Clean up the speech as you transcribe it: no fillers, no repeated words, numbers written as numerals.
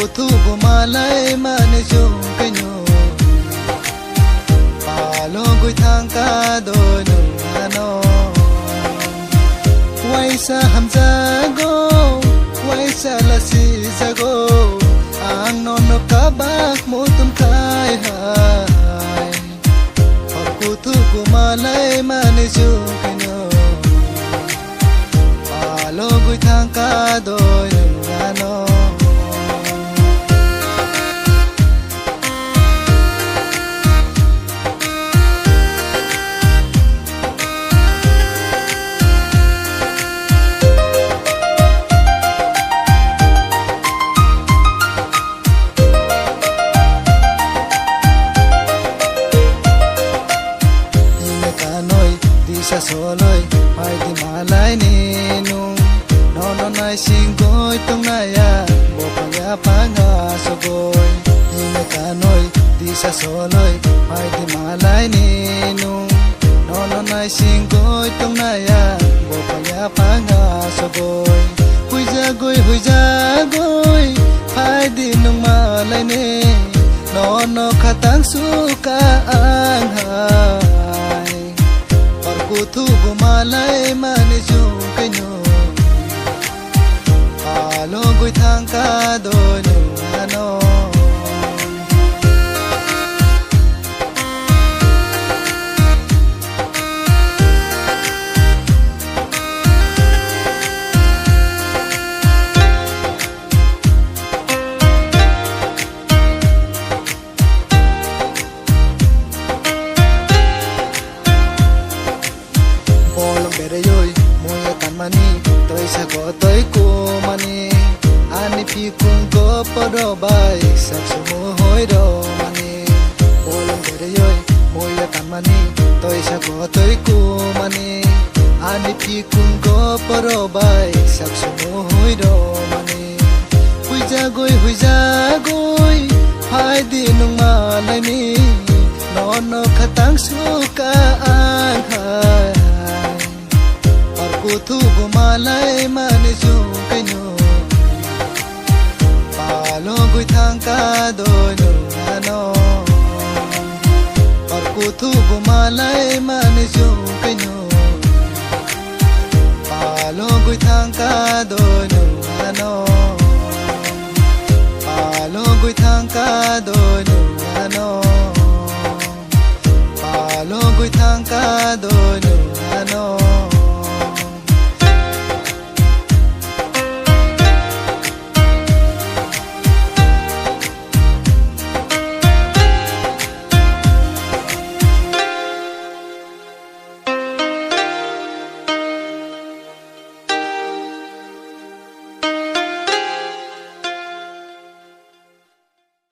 thu bu malai mane chung kanyo palo goi thang ka do nu ano wai sa hamza go wai sa la si sa go ang non no ka bak mo tum kai hai thu bu malai mane chung kanyo palo goi thang ka do nu ano sa soloi hai di malai ni nung no no nai sing goi tung na ya bo pa ya pa nga so goi ni me ka noi di sa soloi hai di malai ni nung no no nai sing goi tung na ya bo pa ya pa nga so goi hui ja goi hai di nung malai ni no no khatang su ka ang hai thu bu malai mane chung kanyo palo goi thang ka do nu ano mani tôi sẽ có tới cô mani anh phi cùng có paro bay sắp số mồ hôi đồ mani ôi lòng để ơi môi là tan mani tôi sẽ có tới cô mani anh phi cùng có paro bay sắp số mồ hôi đồ mani hui ja goi hai đi nung mà lại mi nó khatang su ka an hai thu bu malai mane chung kanyo palo goi thang ka do nu ano thu bu malai mane chung kanyo palo goi thang ka do nu ano palo goi thang ka do nu ano palo goi thang ka do nu